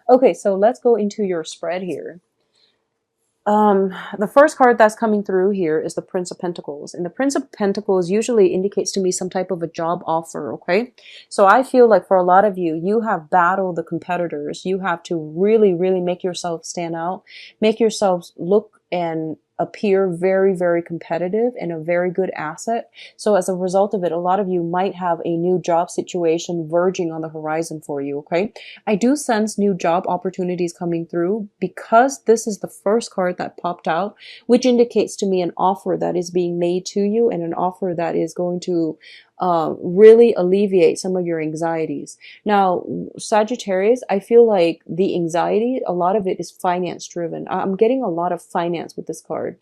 Okay, so let's go into your spread here. The first card that's coming through here is the Prince of Pentacles. And the Prince of Pentacles usually indicates to me some type of a job offer, okay? So I feel like for a lot of you, you have battled the competitors. You have to really, really make yourself stand out, make yourselves look and appear very, very competitive and a very good asset. So as a result of it, a lot of you might have a new job situation verging on the horizon for you, okay? I do sense new job opportunities coming through because this is the first card that popped out, which indicates to me an offer that is being made to you and an offer that is going to really alleviate some of your anxieties. Now, Sagittarius, I feel like the anxiety, a lot of it is finance driven. I'm getting a lot of finance with this card.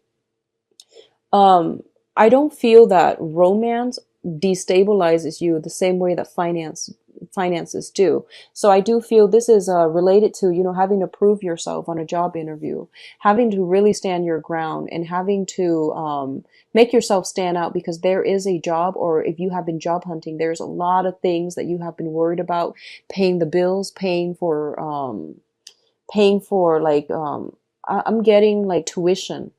I don't feel that romance destabilizes you the same way that finances do. So I do feel this is related to, you know, having to prove yourself on a job interview, having to really stand your ground and having to make yourself stand out because there is a job, or if you have been job hunting, there's a lot of things that you have been worried about, paying the bills, paying for like, I'm getting like tuition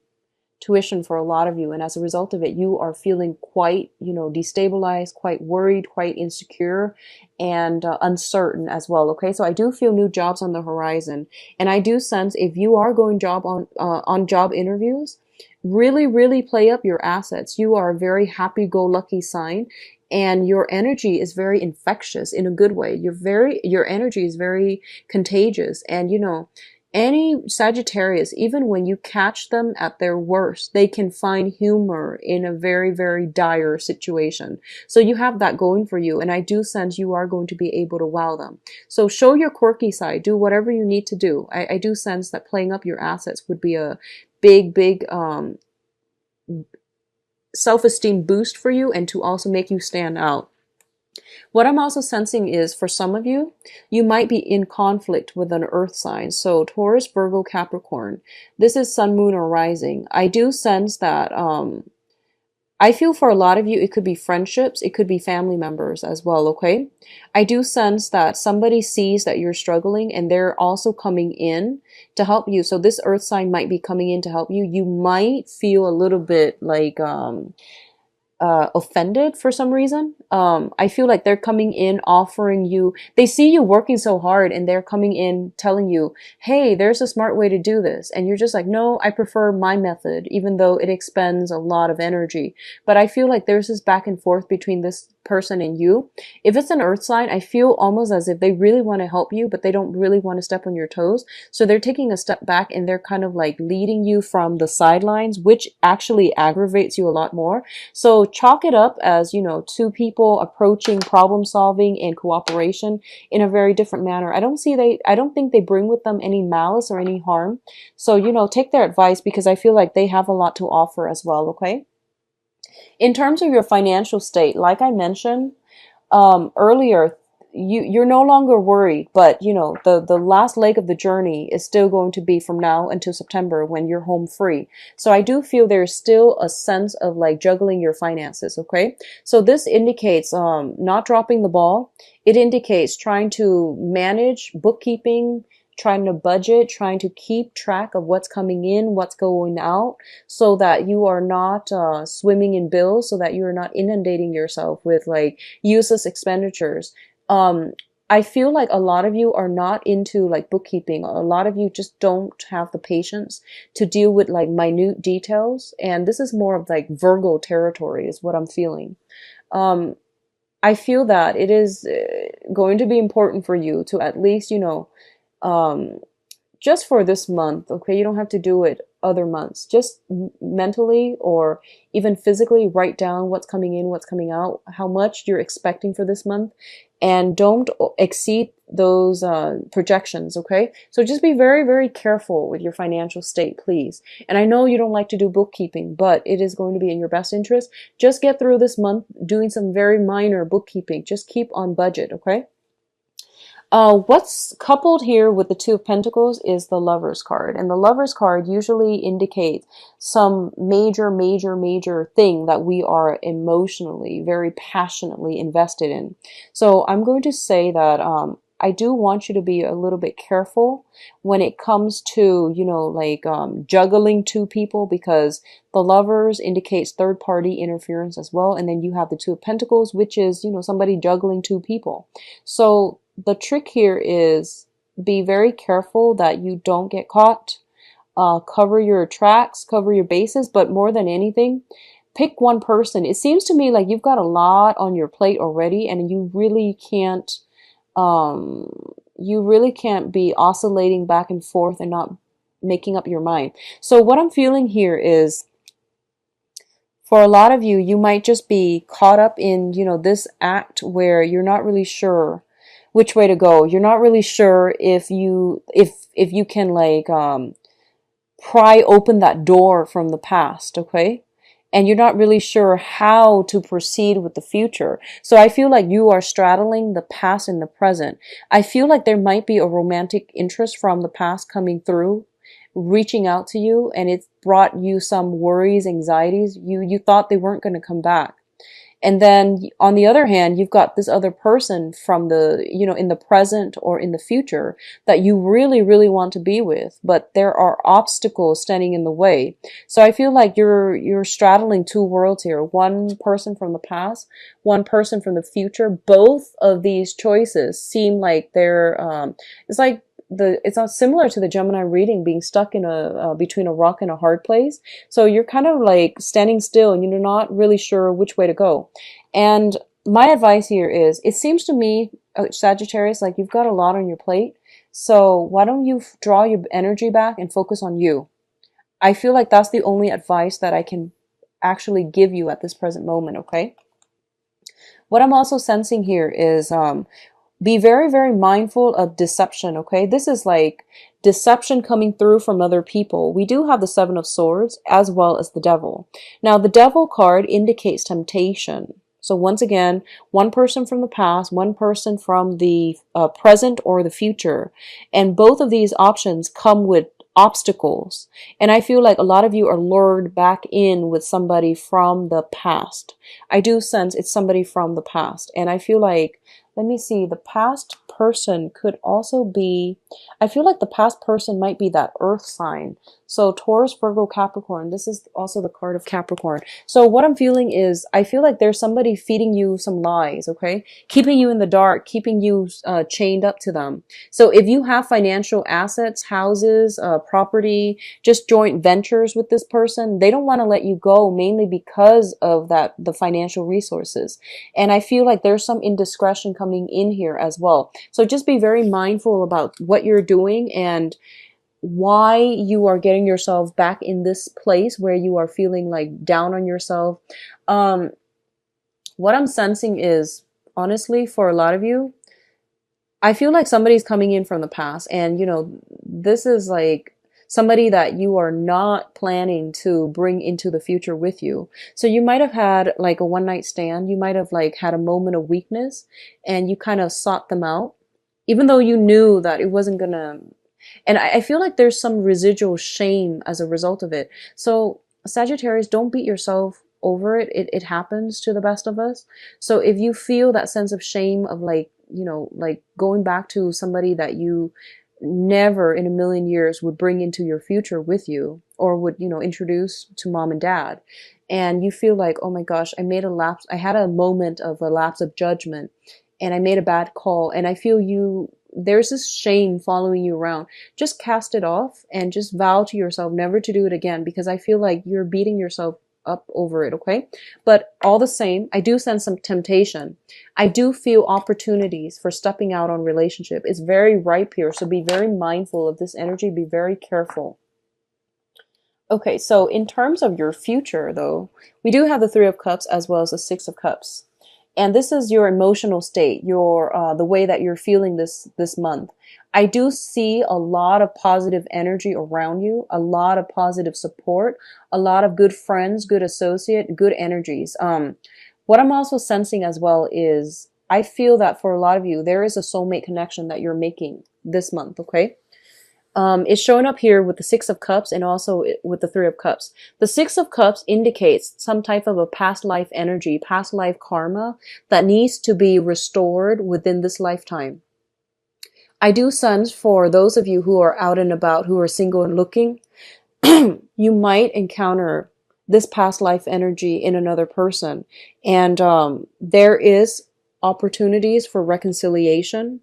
for a lot of you, and as a result of it you are feeling quite, you know, destabilized, quite worried, quite insecure, and uncertain as well. Okay, so I do feel new jobs on the horizon, and I do sense if you are going job on job interviews, really play up your assets. You are a very happy-go-lucky sign, and your energy is very infectious in a good way. Your energy is very contagious, and you know, any Sagittarius, even when you catch them at their worst, they can find humor in a very dire situation. So you have that going for you, and I do sense you are going to be able to wow them. So show your quirky side, do whatever you need to do. I do sense that playing up your assets would be a big self-esteem boost for you, and to also make you stand out. What I'm also sensing is for some of you, you might be in conflict with an earth sign. So Taurus, Virgo, Capricorn. This is sun, moon, or rising. I do sense that I feel for a lot of you, it could be friendships, it could be family members as well, okay? I do sense that somebody sees that you're struggling and they're also coming in to help you. So this earth sign might be coming in to help you. You might feel a little bit like offended for some reason. I feel like they're coming in offering you, they see you working so hard and they're coming in telling you, hey, there's a smart way to do this. And you're just like, no, I prefer my method, even though it expends a lot of energy. But I feel like there's this back and forth between this person and you. If it's an earth sign, I feel almost as if they really want to help you, but they don't really want to step on your toes. So they're taking a step back and they're kind of like leading you from the sidelines, which actually aggravates you a lot more. So chalk it up as, you know, two people approaching problem solving and cooperation in a very different manner. I don't think they bring with them any malice or any harm. So, you know, take their advice because I feel like they have a lot to offer as well, okay? In terms of your financial state, like I mentioned earlier, you're no longer worried, but you know, the last leg of the journey is still going to be from now until September when you're home free. So I do feel there's still a sense of like juggling your finances, okay? So this indicates not dropping the ball. It indicates trying to manage bookkeeping, trying to budget, trying to keep track of what's coming in, what's going out, so that you are not swimming in bills, so that you're not inundating yourself with like useless expenditures. I feel like a lot of you are not into like bookkeeping. A lot of you just don't have the patience to deal with like minute details. And this is more of like Virgo territory is what I'm feeling. I feel that it is going to be important for you to at least, you know, just for this month, okay? You don't have to do it other months. Just mentally or even physically write down what's coming in, what's coming out, how much you're expecting for this month, and don't exceed those projections, okay? So just be very careful with your financial state, please. And I know you don't like to do bookkeeping, but it is going to be in your best interest. Just get through this month doing some very minor bookkeeping. Just keep on budget, okay? What's coupled here with the Two of Pentacles is the Lover's card. And the Lover's card usually indicates some major thing that we are emotionally, very passionately invested in. So I'm going to say that I do want you to be a little bit careful when it comes to, you know, like juggling two people, because the Lovers indicates third party interference as well. And then you have the Two of Pentacles, which is, you know, somebody juggling two people. So the trick here is be very careful that you don't get caught. Cover your tracks, cover your bases, but more than anything, pick one person. It seems to me like you've got a lot on your plate already, and you really can't be oscillating back and forth and not making up your mind. So what I'm feeling here is, for a lot of you, you might just be caught up in, you know, this act where you're not really sure which way to go. You're not really sure if you can like pry open that door from the past, okay? And you're not really sure how to proceed with the future. So I feel like you are straddling the past and the present. I feel like there might be a romantic interest from the past coming through, reaching out to you, and it's brought you some worries, anxieties. You thought they weren't going to come back. And then on the other hand, you've got this other person from the, you know, in the present or in the future that you really, really want to be with, but there are obstacles standing in the way. So I feel like you're straddling two worlds here. One person from the past, one person from the future. Both of these choices seem like they're, it's like, it's not similar to the Gemini reading, being stuck in between a rock and a hard place. So you're kind of like standing still and you're not really sure which way to go. And my advice here is, it seems to me, Sagittarius, like you've got a lot on your plate. So why don't you draw your energy back and focus on you? I feel like that's the only advice that I can actually give you at this present moment, okay? What I'm also sensing here is, be very, very mindful of deception, okay? This is like deception coming through from other people. We do have the Seven of Swords as well as the Devil. Now, the Devil card indicates temptation. So once again, one person from the past, one person from the present or the future. And both of these options come with obstacles. And I feel like a lot of you are lured back in with somebody from the past. I do sense it's somebody from the past. And I feel like, let me see, the past person could also be, I feel like the past person might be that earth sign. So Taurus, Virgo, Capricorn, this is also the card of Capricorn. So what I'm feeling is, I feel like there's somebody feeding you some lies, okay? Keeping you in the dark, keeping you chained up to them. So if you have financial assets, houses, property, just joint ventures with this person, they don't want to let you go, mainly because of the financial resources. And I feel like there's some indiscretion coming in here as well. So just be very mindful about what you're doing and why you are getting yourself back in this place where you are feeling like down on yourself. What I'm sensing is, honestly, for a lot of you, I feel like somebody's coming in from the past, and you know, this is like somebody that you are not planning to bring into the future with you. So you might have had like a one night stand. You might have like had a moment of weakness and you kind of sought them out, even though you knew that it wasn't gonna. And I feel like there's some residual shame as a result of it. So Sagittarius, don't beat yourself over it. It happens to the best of us. So if you feel that sense of shame of like, you know, like going back to somebody that you never in a million years would bring into your future with you, or would, you know, introduce to mom and dad, and you feel like, oh my gosh, I had a moment of a lapse of judgment and I made a bad call, and I feel there's this shame following you around. Just cast it off and just vow to yourself never to do it again, because I feel like you're beating yourself up over it, okay? But all the same, I do sense some temptation. I do feel opportunities for stepping out on relationship. It's very ripe here, so be very mindful of this energy. Be very careful. Okay, so in terms of your future, though, we do have the Three of Cups as well as the Six of Cups. And this is your emotional state, your the way that you're feeling this month. I do see a lot of positive energy around you, a lot of positive support, a lot of good friends, good associate, good energies. What I'm also sensing as well is, I feel that for a lot of you, there is a soulmate connection that you're making this month, okay? It's showing up here with the Six of Cups and also with the Three of Cups. The Six of Cups indicates some type of a past life energy, past life karma that needs to be restored within this lifetime. I do sense for those of you who are out and about, who are single and looking, you might encounter this past life energy in another person. And there is opportunities for reconciliation.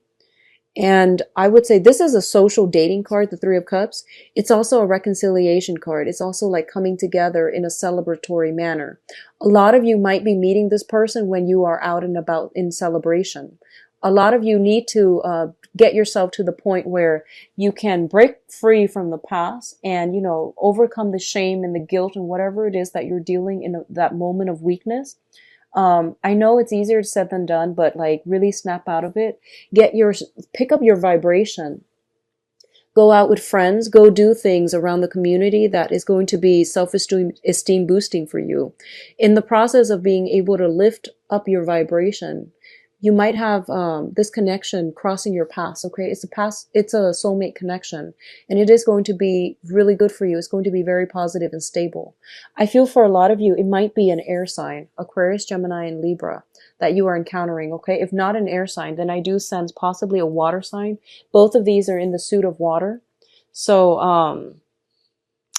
And I would say this is a social dating card, the Three of Cups. It's also a reconciliation card. It's also like coming together in a celebratory manner. A lot of you might be meeting this person when you are out and about in celebration. A lot of you need to get yourself to the point where you can break free from the past and, you know, overcome the shame and the guilt and whatever it is that you're dealing in that moment of weakness. I know it's easier said than done, but like really snap out of it. Pick up your vibration. Go out with friends, go do things around the community that is going to be self-esteem boosting for you. In the process of being able to lift up your vibration, you might have this connection crossing your paths, okay? It's a soulmate connection, and it is going to be really good for you. It's going to be very positive and stable. I feel for a lot of you, it might be an air sign, Aquarius, Gemini, and Libra, that you are encountering, okay? If not an air sign, then I do sense possibly a water sign. Both of these are in the suit of water. So,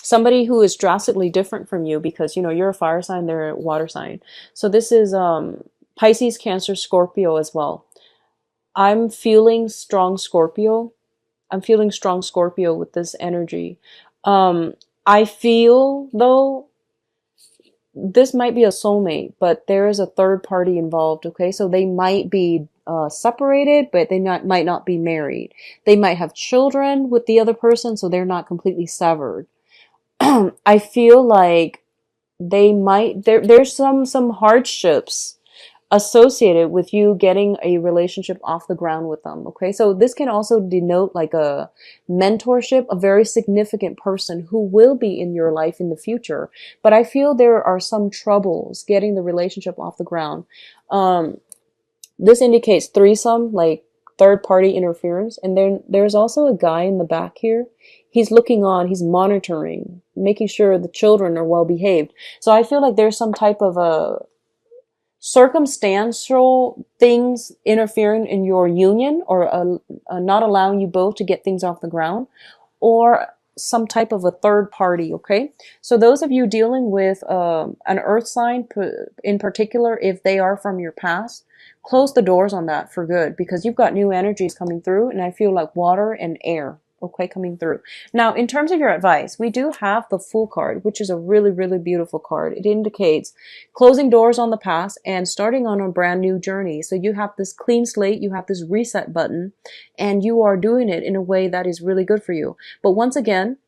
somebody who is drastically different from you, because, you know, you're a fire sign, they're a water sign. So this is, Pisces, Cancer, Scorpio as well. I'm feeling strong Scorpio. I'm feeling strong Scorpio with this energy. I feel, though, this might be a soulmate, but there is a third party involved, okay? So they might be separated, but they might not be married. They might have children with the other person, so they're not completely severed. I feel like there's some hardships associated with you getting a relationship off the ground with them, okay? So this can also denote like a mentorship, a very significant person who will be in your life in the future. But I feel there are some troubles getting the relationship off the ground. This indicates threesome, like third party interference. And then there's also a guy in the back here. He's looking on, he's monitoring, making sure the children are well behaved. So I feel like there's some type of a circumstantial things interfering in your union, or not allowing you both to get things off the ground, or some type of a third party, okay? So those of you dealing with an earth sign in particular, if they are from your past, close the doors on that for good, because you've got new energies coming through, and I feel like water and air, okay, coming through. Now, in terms of your advice, we do have the Fool card, which is a really, really beautiful card. It indicates closing doors on the past and starting on a brand new journey. So you have this clean slate, you have this reset button, and you are doing it in a way that is really good for you. But once again,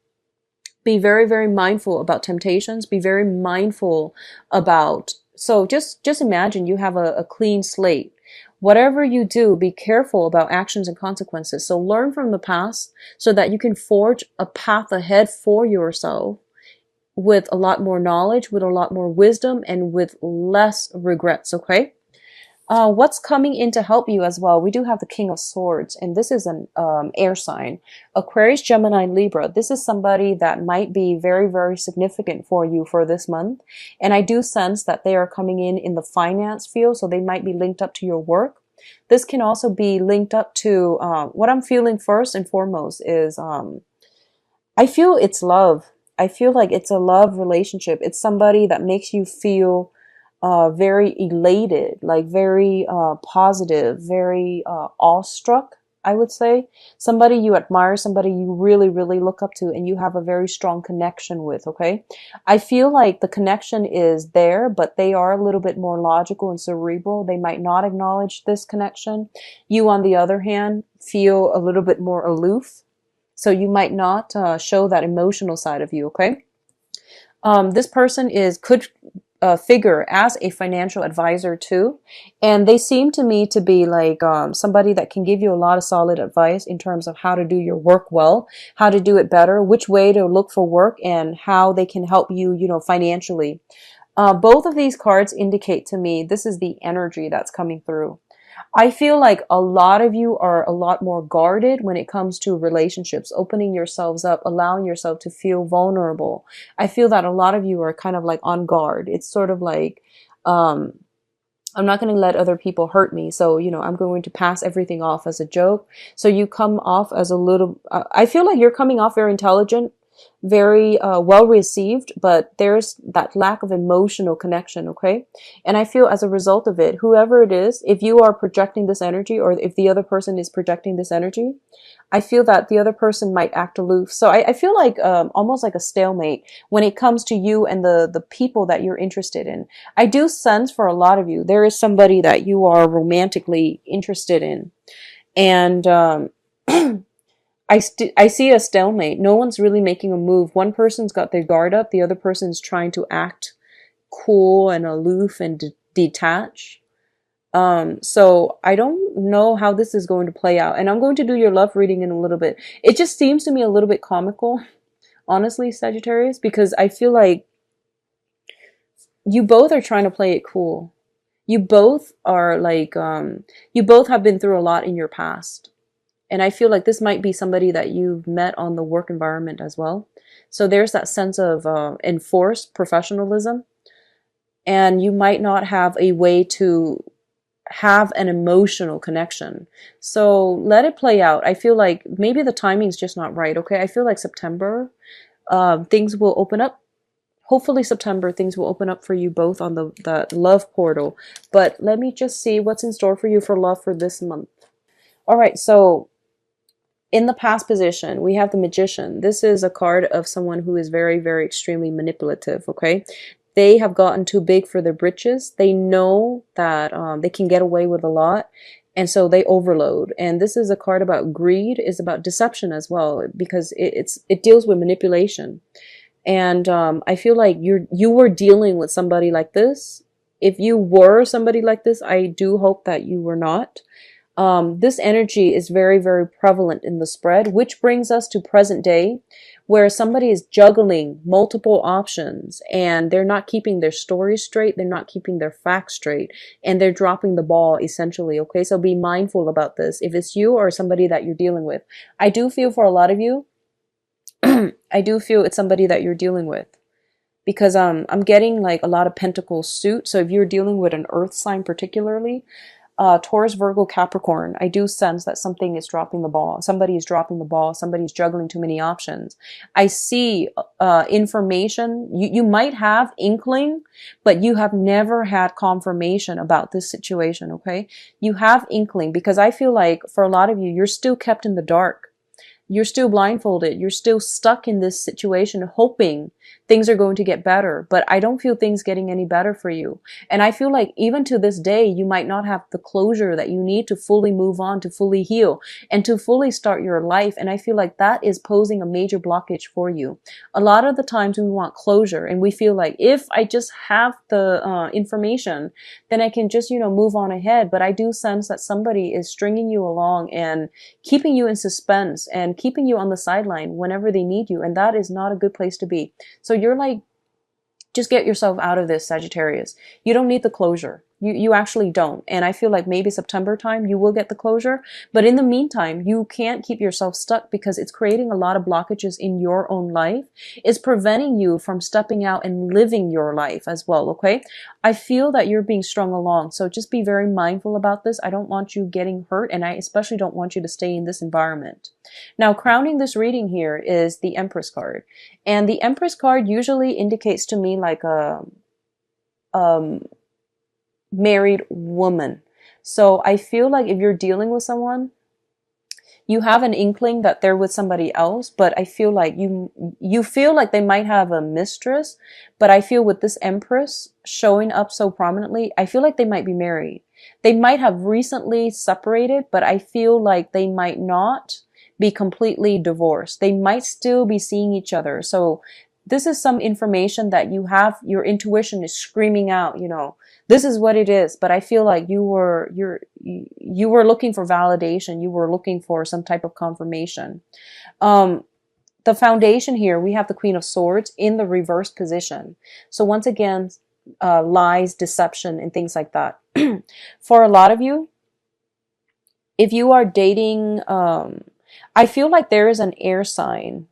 be very, very mindful about temptations. Be very mindful about, so just imagine you have a clean slate. Whatever you do, be careful about actions and consequences. So learn from the past so that you can forge a path ahead for yourself with a lot more knowledge, with a lot more wisdom, and with less regrets, okay? What's coming in to help you as well? We do have the King of Swords, and this is an air sign. Aquarius, Gemini, Libra. This is somebody that might be very, very significant for you for this month. And I do sense that they are coming in the finance field, so they might be linked up to your work. This can also be linked up to, what I'm feeling first and foremost is, I feel it's love. I feel like it's a love relationship. It's somebody that makes you feel very elated, like very positive, very awestruck, I would say. Somebody you admire, somebody you really, really look up to, and you have a very strong connection with, okay? I feel like the connection is there, but they are a little bit more logical and cerebral. They might not acknowledge this connection. You, on the other hand, feel a little bit more aloof, so you might not show that emotional side of you, okay? This person could figure as a financial advisor too, and they seem to me to be like somebody that can give you a lot of solid advice in terms of how to do your work well, how to do it better, which way to look for work, and how they can help you, you know, financially. Both of these cards indicate to me this is the energy that's coming through. I feel like a lot of you are a lot more guarded when it comes to relationships, opening yourselves up, allowing yourself to feel vulnerable. I feel that a lot of you are kind of like on guard. It's sort of like, I'm not going to let other people hurt me. So, you know, I'm going to pass everything off as a joke. So you come off as a little, I feel like you're coming off very intelligent, very well received, but there's that lack of emotional connection, okay? And I feel as a result of it, whoever it is, if you are projecting this energy or if the other person is projecting this energy, I feel that the other person might act aloof. So I feel like almost like a stalemate when it comes to you and the people that you're interested in. I do sense for a lot of you, there is somebody that you are romantically interested in. And I see a stalemate. No one's really making a move. One person's got their guard up. The other person's trying to act cool and aloof and detach. So I don't know how this is going to play out. And I'm going to do your love reading in a little bit. It just seems to me a little bit comical, honestly, Sagittarius, because I feel like you both are trying to play it cool. You both are like, you both have been through a lot in your past. And I feel like this might be somebody that you've met on the work environment as well. So there's that sense of enforced professionalism. And you might not have a way to have an emotional connection. So let it play out. I feel like maybe the timing's just not right, okay? I feel like September, things will open up. Hopefully September, things will open up for you both on the love portal. But let me just see what's in store for you for love for this month. All right, so in the past position, we have the Magician. This is a card of someone who is very, very extremely manipulative, okay? They have gotten too big for their britches. They know that they can get away with a lot, and so they overload. And this is a card about greed, is about deception as well, because it deals with manipulation. And I feel like you were dealing with somebody like this. If you were somebody like this, I do hope that you were not. This energy is very, very prevalent in the spread, which brings us to present day, where somebody is juggling multiple options and they're not keeping their story straight, they're not keeping their facts straight, and they're dropping the ball essentially, okay? So be mindful about this. If it's you or somebody that you're dealing with, I do feel for a lot of you, I do feel it's somebody that you're dealing with. Because I'm getting like a lot of pentacles suit. So if you're dealing with an earth sign particularly, Taurus, Virgo, Capricorn, I do sense that something is dropping the ball. Somebody is dropping the ball. Somebody's juggling too many options. I see information. You might have inkling, but you have never had confirmation about this situation, okay? You have inkling because I feel like for a lot of you, you're still kept in the dark. You're still blindfolded. You're still stuck in this situation hoping things are going to get better. But I don't feel things getting any better for you. And I feel like even to this day, you might not have the closure that you need to fully move on, to fully heal, and to fully start your life. And I feel like that is posing a major blockage for you. A lot of the times we want closure and we feel like if I just have the information, then I can just, move on ahead. But I do sense that somebody is stringing you along and keeping you in suspense and keeping you on the sideline whenever they need you. And that is not a good place to be. So you're like, just get yourself out of this, Sagittarius. You don't need the closure. You actually don't. And I feel like maybe September time you will get the closure. But in the meantime, you can't keep yourself stuck because it's creating a lot of blockages in your own life. It's preventing you from stepping out and living your life as well, okay? I feel that you're being strung along. So just be very mindful about this. I don't want you getting hurt, and I especially don't want you to stay in this environment. Now, crowning this reading here is the Empress card. And the Empress card usually indicates to me like a married woman. So I feel like if you're dealing with someone, you have an inkling that they're with somebody else, but I feel like you feel like they might have a mistress, but I feel with this Empress showing up so prominently, I feel like they might be married. They might have recently separated, but I feel like they might not be completely divorced. They might still be seeing each other. So this is some information that you have, your intuition is screaming out, this is what it is. But I feel like you were looking for validation. You were looking for some type of confirmation. The foundation here, we have the Queen of Swords in the reverse position. So once again, lies, deception, and things like that. For a lot of you, if you are dating, I feel like there is an air sign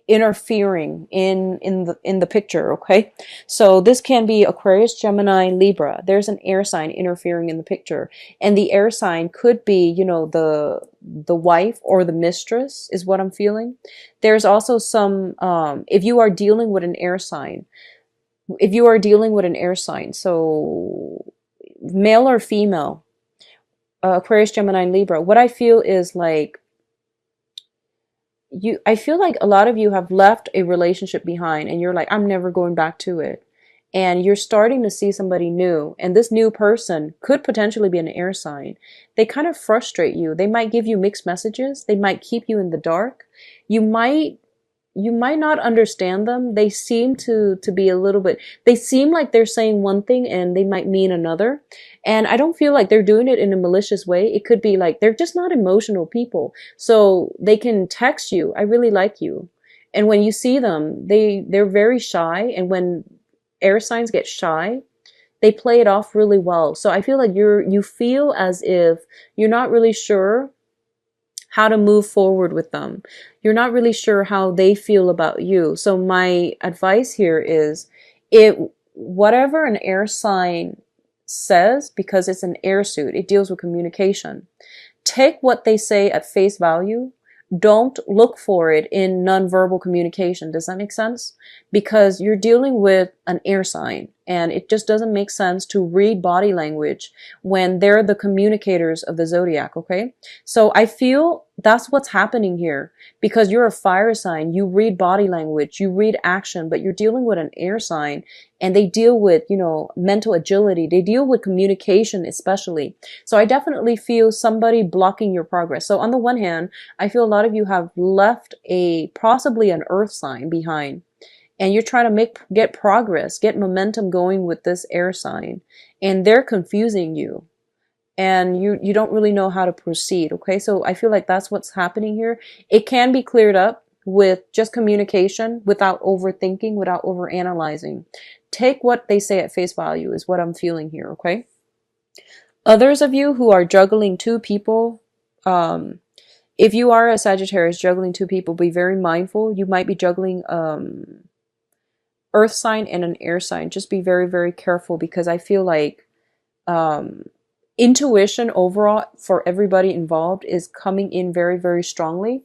interfering in the picture. Okay, so this can be Aquarius, Gemini, Libra. There's an air sign interfering in the picture, and the air sign could be, you know, the wife or the mistress is what I'm feeling. There's also some if you are dealing with an air sign, so male or female, Aquarius, Gemini, and Libra, what I feel is like I feel like a lot of you have left a relationship behind and you're like, I'm never going back to it. And you're starting to see somebody new, and this new person could potentially be an air sign. They kind of frustrate you. They might give you mixed messages. They might keep you in the dark. You might not understand them. They seem to be a little bit, they seem like they're saying one thing and they might mean another. And I don't feel like they're doing it in a malicious way. It could be like they're just not emotional people. So they can text you, I really like you. And when you see them, they're very shy. And when air signs get shy, they play it off really well. So I feel like you feel as if you're not really sure how to move forward with them. You're not really sure how they feel about you. So my advice here is, whatever an air sign says, because it's an air suit, it deals with communication. Take what they say at face value. Don't look for it in nonverbal communication. Does that make sense? Because you're dealing with an air sign, and it just doesn't make sense to read body language when they're the communicators of the zodiac, okay? So I feel that's what's happening here, because you're a fire sign. You read body language, you read action, but you're dealing with an air sign, and they deal with, you know, mental agility. They deal with communication especially. So I definitely feel somebody blocking your progress. So on the one hand, I feel a lot of you have left possibly an earth sign behind, and you're trying to get progress, get momentum going with this air sign, and they're confusing you, and you don't really know how to proceed. Okay, so I feel like that's what's happening here. It can be cleared up with just communication, without overthinking, without overanalyzing. Take what they say at face value is what I'm feeling here. Okay, others of you who are juggling two people, if you are a Sagittarius juggling two people, be very mindful. You might be juggling earth sign and an air sign. Just be very, very careful, because I feel like intuition overall for everybody involved is coming in very, very strongly.